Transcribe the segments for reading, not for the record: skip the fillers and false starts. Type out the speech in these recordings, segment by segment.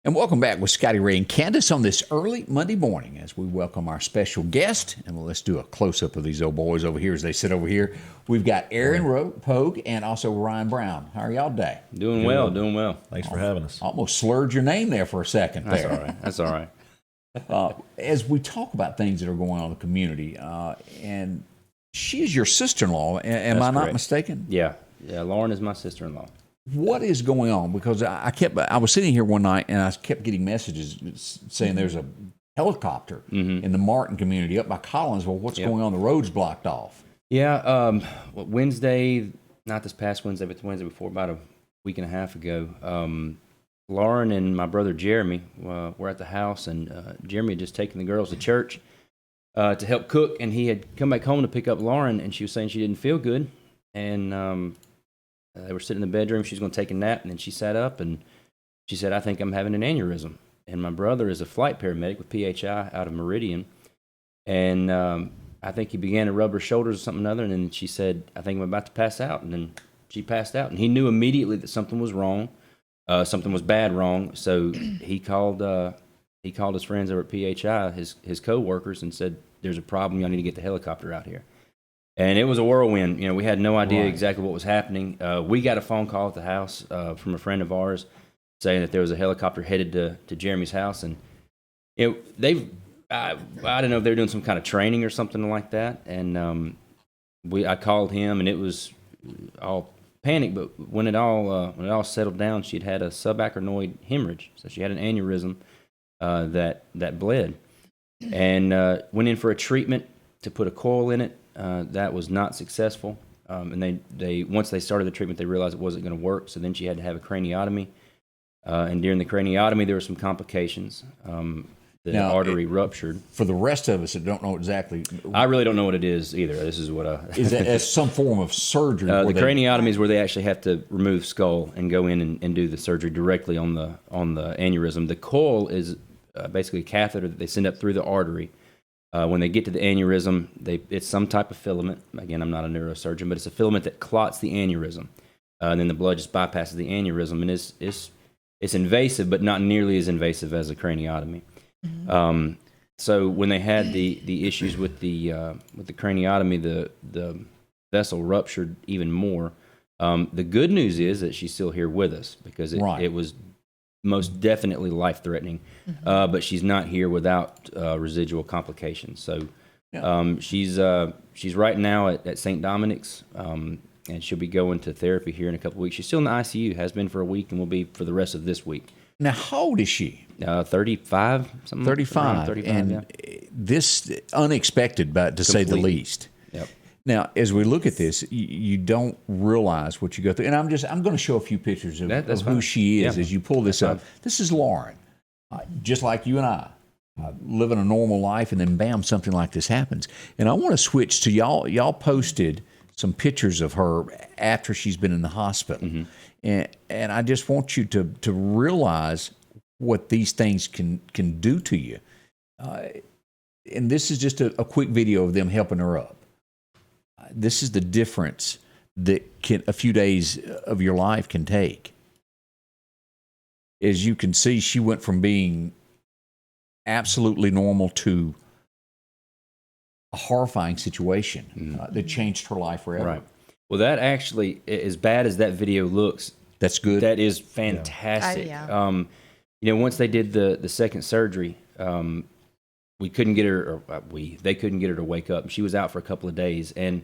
And welcome back with Scotty Ray and Candace on this early Monday morning as we welcome our special guest. And let's do a close-up of these old boys over here as they sit over here. We've got Aaron Pogue and also Ryan Brown. How are y'all today? Doing well. Thanks for having us. Almost slurred your name there for a second. That's all right. As we talk about things that are going on in the community, and she is your sister-in-law, am I not mistaken? Yeah, Lauren is my sister-in-law. What is going on? Because I was sitting here one night and I kept getting messages saying there's a helicopter in the Martin community up by Collinsville. What's going on? The road's blocked off. Yeah, Wednesday, not this past Wednesday, but the Wednesday before, about a week and a half ago, Lauren and my brother Jeremy were at the house, and Jeremy had just taken the girls to church to help cook, and he had come back home to pick up Lauren, and she was saying she didn't feel good, and they were sitting in the bedroom. She was going to take a nap, and then she sat up, and she said, "I think I'm having an aneurysm." And my brother is a flight paramedic with PHI out of Meridian, and I think he began to rub her shoulders or something or other, and then she said, "I think I'm about to pass out," and then she passed out. And he knew immediately that something was wrong, something was bad wrong, so he called his friends over at PHI, his co-workers, and said, "There's a problem, y'all need to get the helicopter out here." And it was a whirlwind. You know, we had no idea exactly what was happening. We got a phone call at the house from a friend of ours saying that there was a helicopter headed to Jeremy's house, and I don't know if they were doing some kind of training or something like that. And I called him, and it was all panic. But when it all settled down, she'd had a subarachnoid hemorrhage, so she had an aneurysm that bled, and went in for a treatment to put a coil in it. That was not successful, and they once they started the treatment, they realized it wasn't going to work. So then she had to have a craniotomy, and during the craniotomy, there were some complications. The artery ruptured. For the rest of us that don't know exactly, I really don't know what it is either. This is what is that as some form of surgery? The craniotomy is where they actually have to remove skull and go in and do the surgery directly on the aneurysm. The coil is basically a catheter that they send up through the artery. When they get to the aneurysm, it's some type of filament. Again, I'm not a neurosurgeon, but it's a filament that clots the aneurysm, and then the blood just bypasses the aneurysm, and it's invasive, but not nearly as invasive as a craniotomy. Mm-hmm. So when they had the issues with the craniotomy, the vessel ruptured even more. The good news is that she's still here with us because it was most definitely life-threatening, but she's not here without residual complications. So she's right now at St. Dominic's, and she'll be going to therapy here in a couple of weeks. She's still in the ICU, has been for a week, and will be for the rest of this week. Now, how old is she? 35, something. 35, and this unexpected, but to say the least. Yep. Now, as we look at this, you don't realize what you go through. And I'm going to show a few pictures of who she is as you pull this up. This is Lauren, just like you and I, living a normal life, and then bam, something like this happens. And I want to switch to y'all. Y'all posted some pictures of her after she's been in the hospital. Mm-hmm. And I just want you to realize what these things can do to you. And this is just a quick video of them helping her up. This is the difference that a few days of your life can take. As you can see, she went from being absolutely normal to a horrifying situation that changed her life forever. Right. Well, that actually, as bad as that video looks, that's good. That is fantastic. Yeah. Once they did the second surgery, we couldn't get her, they couldn't get her to wake up. She was out for a couple of days, and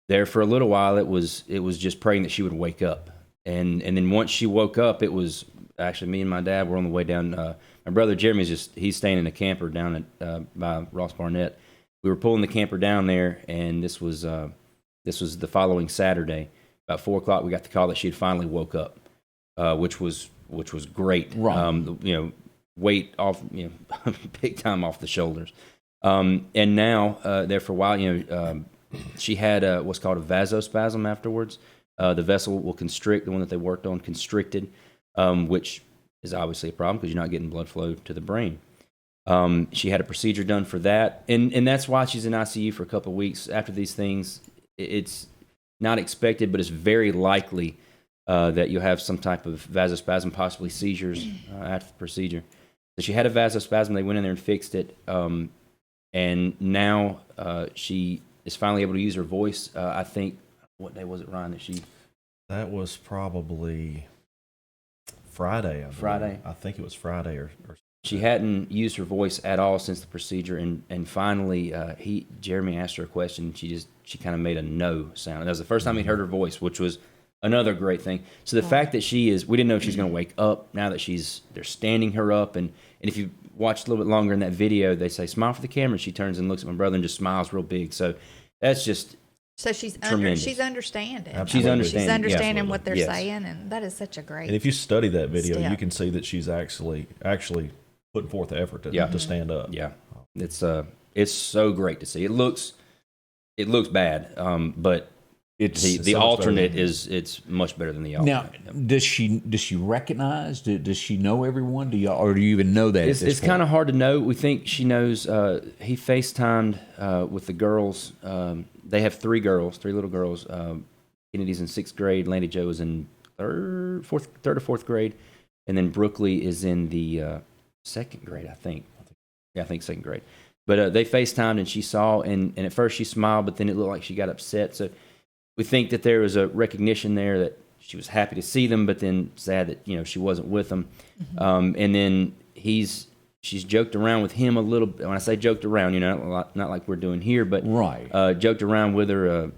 there for a little while, it was just praying that she would wake up. And then once she woke up, it was actually me and my dad were on the way down. My brother Jeremy's he's staying in a camper down at by Ross Barnett. We were pulling the camper down there, and this was the following Saturday. About 4:00, we got the call that she had finally woke up, which was great. Right. Weight off, big time off the shoulders. And now there for a while, she had what's called a vasospasm afterwards. The vessel will constrict, the one that they worked on constricted, which is obviously a problem because you're not getting blood flow to the brain. She had a procedure done for that, and that's why she's in ICU for a couple of weeks after these things. It's not expected, but it's very likely that you'll have some type of vasospasm, possibly seizures after the procedure. So she had a vasospasm. They went in there and fixed it. And now she is finally able to use her voice. I think, what day was it, Ryan, that she... That was probably Friday. Friday? I think it was Friday or She hadn't used her voice at all since the procedure, and finally, Jeremy asked her a question. She kind of made a no sound. That was the first time he'd heard her voice, which was another great thing. So the fact that we didn't know if she's going to wake up now that they're standing her up, and if you watch a little bit longer in that video, they say smile for the camera. And she turns and looks at my brother and just smiles real big. So that's just she's tremendous. she's understanding. Absolutely. She's understanding Yeah. what they're Yes. saying, and that is such a great. And if you study that video, step. you can see that she's actually putting forth the effort to stand up. Yeah, it's so great to see. It looks bad, but It's the alternate it's much better than the alternate. Now, does she recognize? Does she know everyone? Do you even know that? It's kind of hard to know. We think she knows. He FaceTimed with the girls. They have three little girls. Kennedy's in 6th grade. Landy Joe is in third or fourth grade, and then Brookley is in the 2nd grade, I think. Yeah, I think 2nd grade. But they FaceTimed, and she saw, and at first she smiled, but then it looked like she got upset. So we think that there was a recognition there that she was happy to see them, but then sad that she wasn't with them. And then she's joked around with him a little bit. When I say joked around, not like we're doing here, but joked around with her,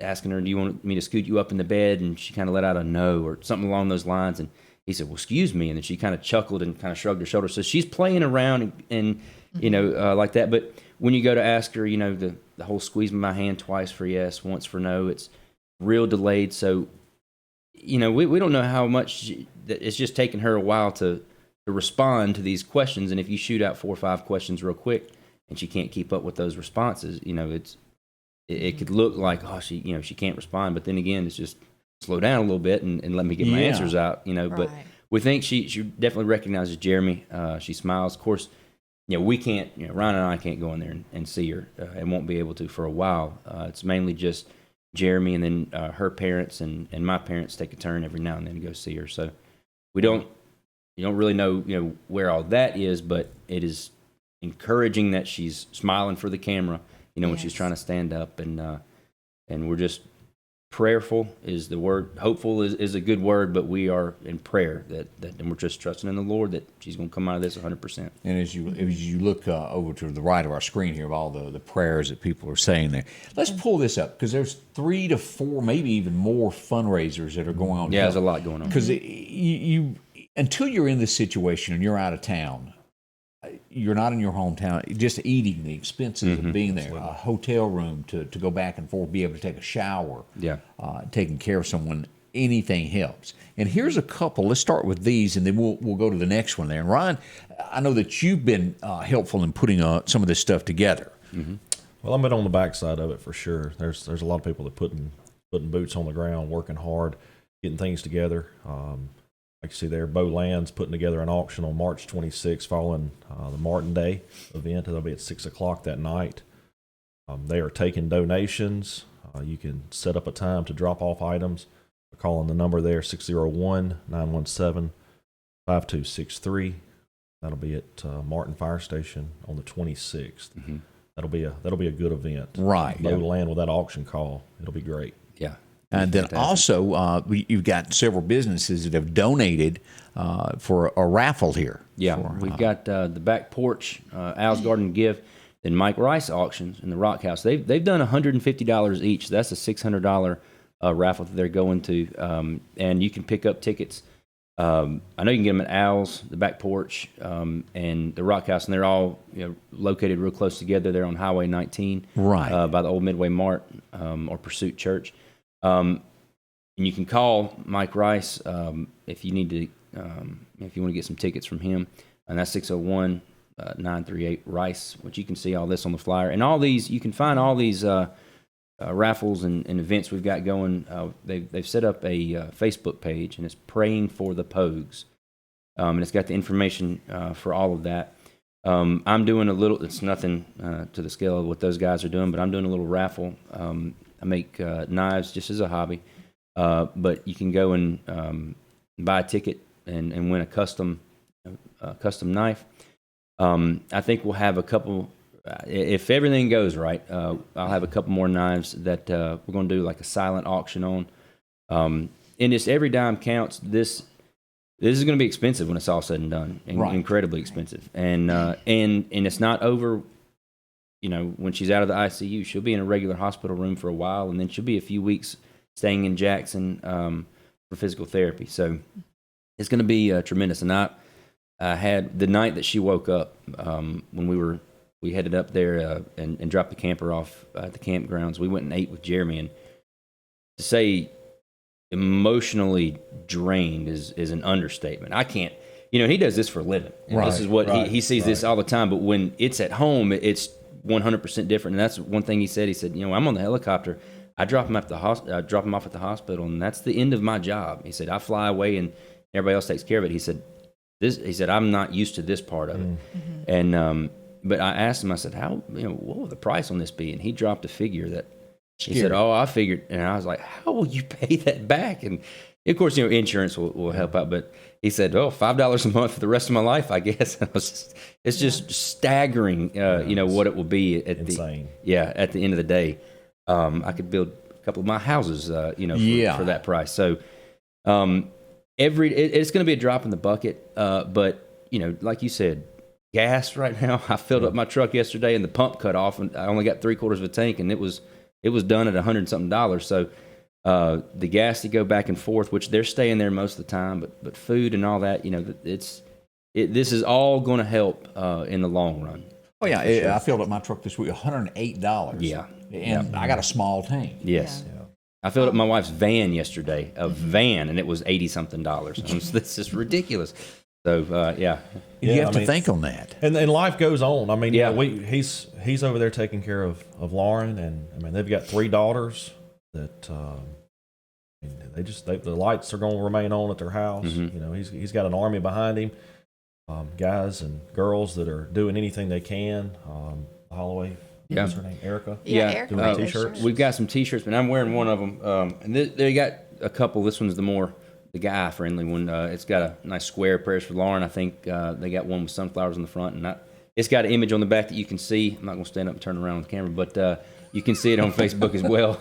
asking her, "Do you want me to scoot you up in the bed?" And she kind of let out a no or something along those lines. And he said, "Well, excuse me." And then she kind of chuckled and kind of shrugged her shoulders. So she's playing around and like that. But when you go to ask her, the whole squeeze my hand twice for yes, once for no, it's real delayed. So, we don't know how much it's just taken her a while to respond to these questions. And if you shoot out 4 or 5 questions real quick and she can't keep up with those responses, it could look like, she can't respond. But then again, it's just slow down a little bit and let me get my answers out, But we think she definitely recognizes Jeremy. She smiles. Of course, we can't, Ryan and I can't go in there and see her and won't be able to for a while. It's mainly just Jeremy and then her parents and my parents take a turn every now and then to go see her. So you don't really know, where all that is, but it is encouraging that she's smiling for the camera, when she's trying to stand up, and we're just prayerful is the word. Hopeful is a good word, but we are in prayer and we're just trusting in the Lord that she's going to come out of this 100%. And as you look over to the right of our screen here of all the prayers that people are saying there, let's pull this up because there's 3 to 4, maybe even more fundraisers that are going on. Yeah, there's a lot going on. Because you until you're in this situation and you're out of town, you're not in your hometown, just eating, the expenses of being there, a hotel room to go back and forth, be able to take a shower, taking care of someone, anything helps. And here's a couple. Let's start with these, and then we'll go to the next one there. And Ryan, I know that you've been helpful in putting some of this stuff together. Well, I've been on the backside of it for sure. There's a lot of people that putting boots on the ground, working hard, getting things together. Like you see there, Bo Land's putting together an auction on March 26th following the Martin Day event. It'll be at 6 o'clock that night. They are taking donations. You can set up a time to drop off items. We're calling the number there, 601-917-5263. That'll be at Martin Fire Station on the 26th. That'll be a good event. Right. Bo Land with that auction call. It'll be great. Yeah. And then also, you've got several businesses that have donated for a raffle here. Yeah, we've got the Back Porch, Al's Garden Gift, and Mike Rice Auctions in the Rock House. They've done $150 each. So that's a $600 raffle that they're going to, and you can pick up tickets. I know you can get them at Al's, the Back Porch, and the Rock House, and they're all located real close together. They're on Highway 19, right, by the old Midway Mart or Pursuit Church. And you can call Mike Rice if you need to, if you want to get some tickets from him, and that's 601-938-RICE, which you can see all this on the flyer. And all these, you can find all these raffles and events we've got going. They've set up a Facebook page, and it's Praying for the Pogues, and it's got the information for all of that. I'm doing a little, it's nothing to the scale of what those guys are doing, but I'm doing a little raffle. I make knives just as a hobby. but you can go and buy a ticket and win a custom knife. I think we'll have a couple. If everything goes right, I'll have a couple more knives that we're going to do like a silent auction on. And just every dime counts. This is going to be expensive when it's all said and done, incredibly expensive. And it's not over. You know, when she's out of the ICU, she'll be in a regular hospital room for a while, and then she'll be a few weeks staying in Jackson for physical therapy. So it's going to be tremendous. And I had the night that she woke up when we headed up there and dropped the camper off at the campgrounds. We went and ate with Jeremy, and to say emotionally drained is an understatement. I can't, he does this for a living. Right, this is what he sees this all the time. But when it's at home, it's 100% different. And that's one thing he said. He said, I'm on the helicopter. I drop him off at the hospital, and that's the end of my job. He said, I fly away and everybody else takes care of it. He said, I'm not used to this part of it. Mm-hmm. And, but I asked him, I said, what will the price on this be? And he dropped a figure that he said, I figured. And I was like, how will you pay that back? And of course, insurance will help out. But he said, $5 a month for the rest of my life, I guess. It's just staggering, what it will be at at the end of the day. I could build a couple of my houses, for that price. So, it's going to be a drop in the bucket. But, like you said, gas right now. I filled up my truck yesterday and the pump cut off, and I only got 3/4 of a tank, and it was done at $100 something. So, the gas to go back and forth, which they're staying there most of the time, but food and all that, this is all going to help, in the long run. Oh yeah, sure. I filled up my truck this week, $108. Yeah. And I got a small tank. Yes. Yeah. I filled up my wife's van yesterday, van, and it was $80 something. This is ridiculous. So, you have to think on that. And life goes on. I mean, he's over there taking care of Lauren, and I mean, they've got 3 daughters that, the lights are going to remain on at their house. Mm-hmm. He's got an army behind him, guys and girls that are doing anything they can. Holloway. Yeah. What's her name? Erica? Yeah, Erica. Doing t-shirts. We've got some t-shirts, but I'm wearing one of them. And they got a couple. This one's the guy-friendly one. It's got a nice square prayers for Lauren. I think they got one with sunflowers on the front. And it's got an image on the back that you can see. I'm not going to stand up and turn around on the camera, but you can see it on Facebook as well.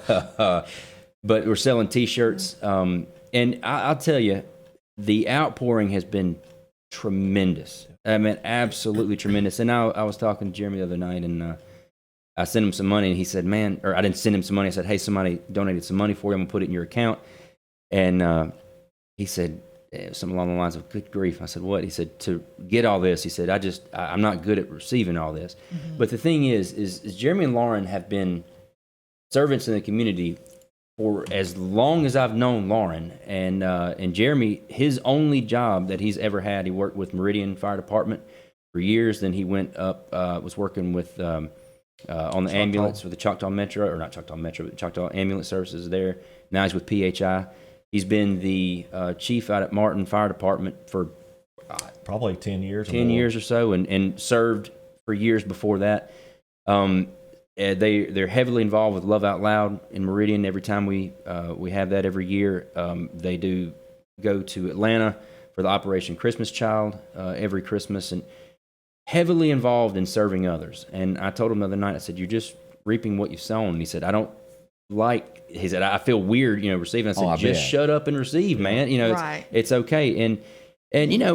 But we're selling t-shirts. And I'll tell you, the outpouring has been tremendous. I mean, absolutely tremendous. And I was talking to Jeremy the other night, and I sent him some money, and he said, or I didn't send him some money. I said, hey, somebody donated some money for you. I'm going to put it in your account. And he said something along the lines of, good grief. I said, what? He said, to get all this, he said, I'm not good at receiving all this. Mm-hmm. But the thing is Jeremy and Lauren have been servants in the community for as long as I've known Lauren. And Jeremy, his only job that he's ever had, he worked with Meridian Fire Department for years. Then he went up, was working with on the ambulance for the Choctaw Metro, or not Choctaw Metro, but Choctaw Ambulance Services there. Now he's with PHI. He's been the chief out at Martin Fire Department for probably 10 years. 10 years or so, and served for years before that. They're heavily involved with Love Out Loud in Meridian. Every time we have that every year, they do go to Atlanta for the Operation Christmas Child every Christmas, and heavily involved in serving others. And I told him the other night, I said, you're just reaping what you've sown. And he said, he said, I feel weird, receiving. I said, just shut up and receive, man. It's okay. And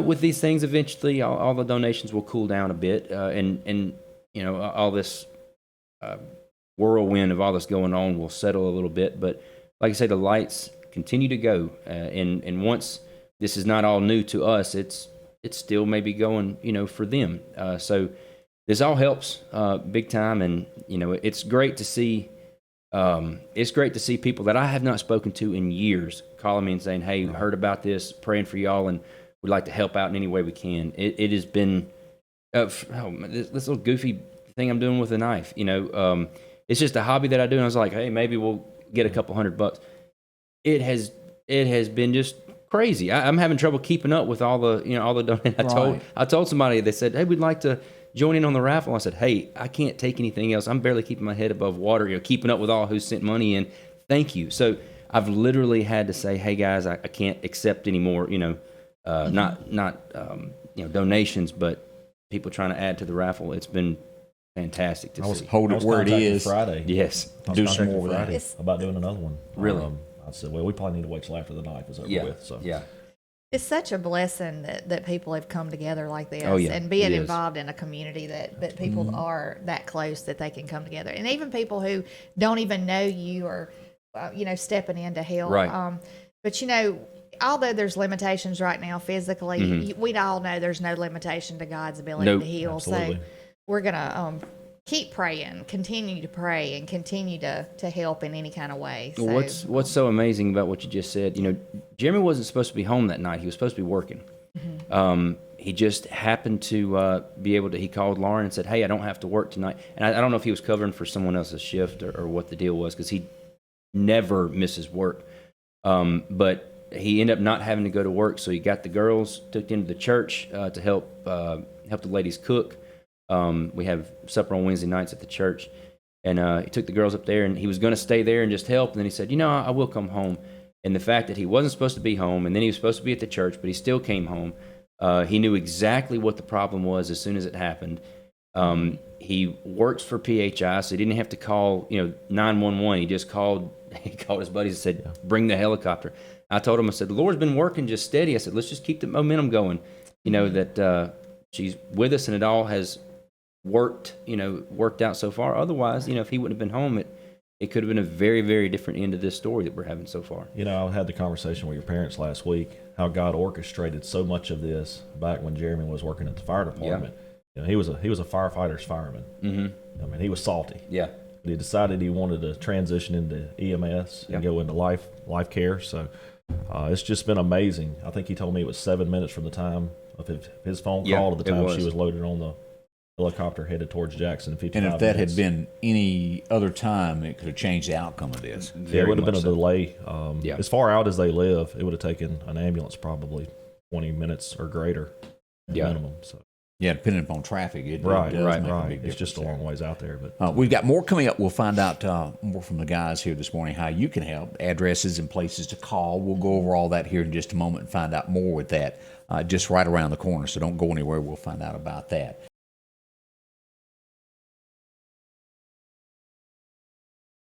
with these things, eventually all the donations will cool down a bit. And all this whirlwind of all this going on will settle a little bit. But like I say, the lights continue to go. And once this is not all new to us, it's still maybe going, for them. So this all helps big time. And, it's great to see. It's great to see people that I have not spoken to in years calling me and saying, hey, heard about this, praying for y'all, and we'd like to help out in any way we can. It has been this little goofy thing I'm doing with a knife. It's just a hobby that I do. And I was like, hey, maybe we'll get a couple $100. It has been just crazy. I'm having trouble keeping up with all the donations. I told somebody, they said, hey, we'd like to join in on the raffle. I said, hey, I can't take anything else. I'm barely keeping my head above water, keeping up with all who sent money in. Thank you. So I've literally had to say, hey guys, I can't accept any more, not donations, but people trying to add to the raffle. It's been fantastic to see. Hold it where it is. Friday. Yes. Do some more with that. Friday about doing another one. Really? I said, well, we probably need to wait till after the night was over with. So Yeah. It's such a blessing that people have come together like this, Oh, yeah, and being it is. involved in a community that people are that close that they can come together, and even people who don't even know you or stepping in to help. Right. But although there's limitations right now physically, we all know there's no limitation to God's ability Nope. to heal. Absolutely. So we're gonna keep praying, continue to pray, and continue to help in any kind of way. So, What's so amazing about what you just said? Jeremy wasn't supposed to be home that night. He was supposed to be working. He just happened to be able to. He called Lauren and said, "Hey, I don't have to work tonight." And I don't know if he was covering for someone else's shift or what the deal was, because he never misses work. But he ended up not having to go to work, so he got the girls, took them to the church to help the ladies cook. We have supper on Wednesday nights at the church, and he took the girls up there, and he was going to stay there and just help. And then he said, I will come home. And the fact that he wasn't supposed to be home, and then he was supposed to be at the church, but he still came home. He knew exactly what the problem was as soon as it happened. He works for PHI, so he didn't have to call 911. He just called his buddies and said, bring the helicopter. I told him, I said, the Lord's been working just steady. I said, let's just keep the momentum going. That she's with us, and it all has worked out so far. Otherwise, if he wouldn't have been home, it could have been a very, very different end of this story that we're having so far. I had the conversation with your parents last week, how God orchestrated so much of this back when Jeremy was working at the fire department. He was a firefighter's fireman. I mean, he was salty. Yeah. But he decided he wanted to transition into EMS and go into life care. So it's just been amazing. I think he told me it was 7 minutes from the time of his phone call to the time she was loaded on the helicopter headed towards Jackson in 55 And if that minutes. had been any other time, it could have changed the outcome of this. It would have been a so. delay. As far out as they live, it would have taken an ambulance probably 20 minutes or greater minimum. So. Yeah, depending upon traffic, it Right. does make a big It's just a difference long ways out there. But we've got more coming up. We'll find out more from the guys here this morning, how you can help, addresses and places to call. We'll go over all that here in just a moment and find out more with that just right around the corner. So don't go anywhere. We'll find out about that.